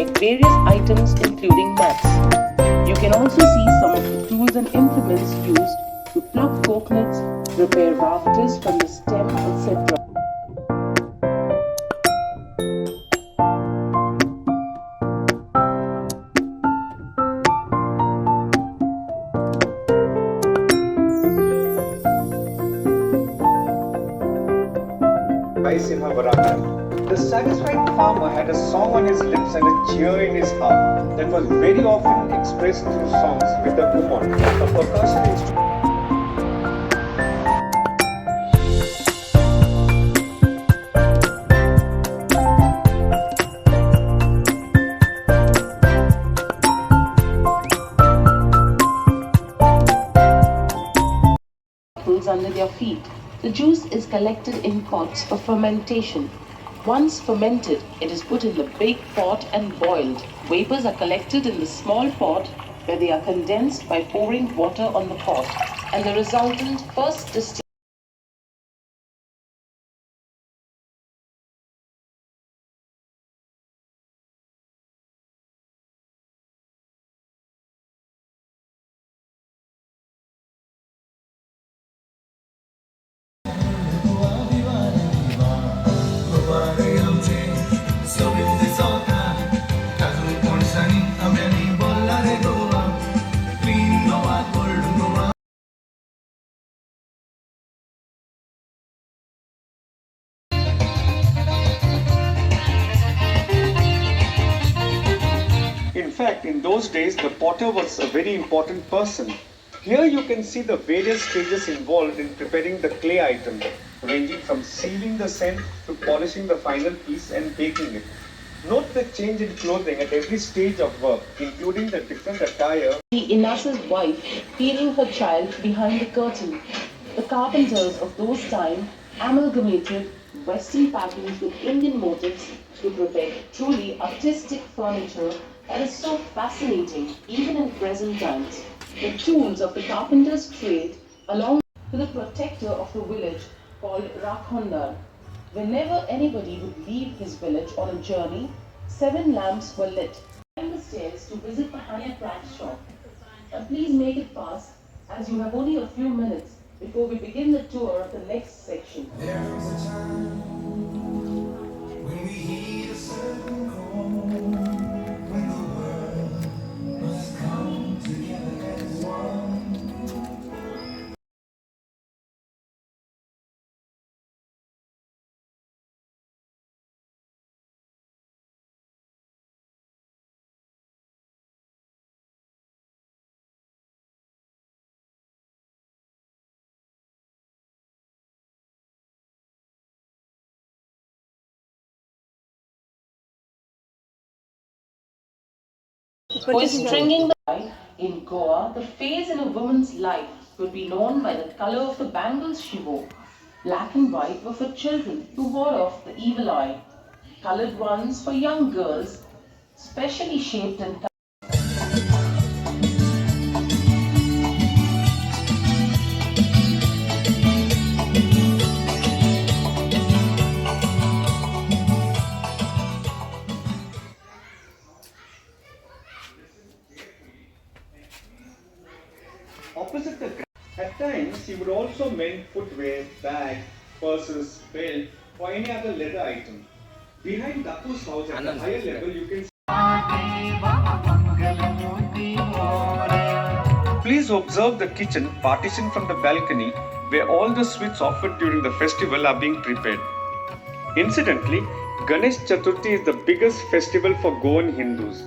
collect various items including mats. You can also see some of the tools and implements used to pluck coconuts, repair rafters from the stem, etc. Rice in her veranda. The satisfied farmer had a song on his lips and a cheer in his heart that was very often expressed through songs with the Goan, a percussion instrument. Under their feet. The juice is collected in pots for fermentation. Once fermented, it is put in the big pot and boiled. Vapors are collected in the small pot where they are condensed by pouring water on the pot, and the resultant first distillation. In fact, in those days, the potter was a very important person. Here you can see the various stages involved in preparing the clay item, ranging from sieving the cent to polishing the final piece and baking it. Note the change in clothing at every stage of work, including the different attire. The Inas's wife feeding her child behind the curtain. The carpenters of those times amalgamated Western patterns with Indian motifs to prepare truly artistic furniture that is so fascinating even in present times. The tools of the carpenter's trade, along with the protector of the village called Rakhondar. Whenever anybody would leave his village on a journey, 7 lamps were lit. Climb the stairs to visit the handicraft shop. And please make it fast, as you have only a few minutes before we begin the tour of the next section. There was a time when we heed a certain call, when the world must come together as one. For stringing the bride in Goa, the phase in a woman's life would be known by the color of the bangles she wore. Black and white were for children to ward off the evil eye. Colored ones for young girls, specially shaped and Opposite the at times, he would also mend footwear, bags, purses, belt, or any other leather item. Behind Dapu's house at the higher level, you can please observe the kitchen partitioned from the balcony where all the sweets offered during the festival are being prepared. Incidentally, Ganesh Chaturthi is the biggest festival for Goan Hindus.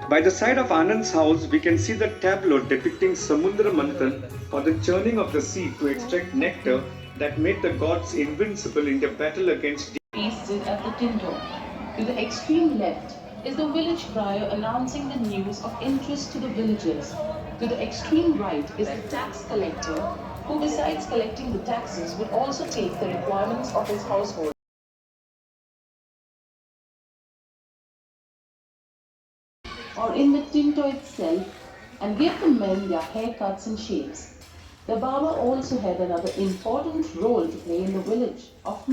By the side of Anand's house, we can see the tableau depicting Samudra Manthan, or the churning of the sea to extract nectar that made the gods invincible in their battle against feasted at the Tinto. To the extreme left is the village crier announcing the news of interest to the villagers. To the extreme right is the tax collector, who besides collecting the taxes would also take the requirements of his household. Or in the Tinto itself, and give the men their haircuts and shapes. The barber also had another important role to play in the village of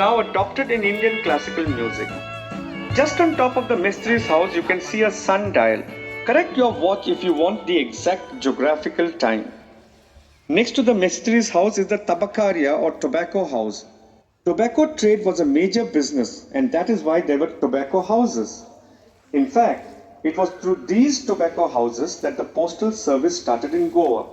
now adopted in Indian classical music. Just on top of the Mistri's house, you can see a sundial. Correct your watch if you want the exact geographical time. Next to the Mistri's house is the Tabakaria or tobacco house. Tobacco trade was a major business, and that is why there were tobacco houses. In fact, it was through these tobacco houses that the postal service started in Goa.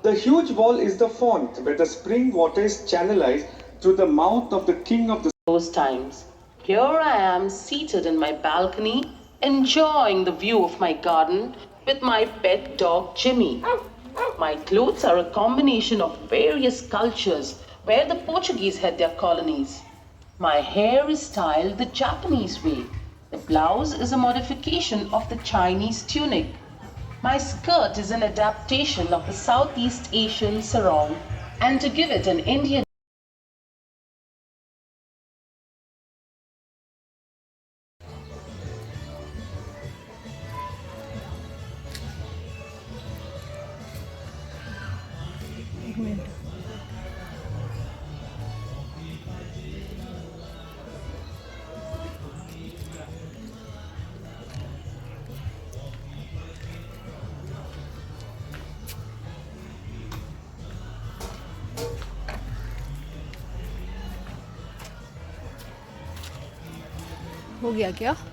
The huge wall is the font where the spring water is channelized through the mouth of the king of the Those times. Here I am seated in my balcony, enjoying the view of my garden with my pet dog Jimmy. My clothes are a combination of various cultures where the Portuguese had their colonies. My hair is styled the Japanese way. The blouse is a modification of the Chinese tunic. My skirt is an adaptation of the Southeast Asian sarong, and to give it an Indian हो गया क्या?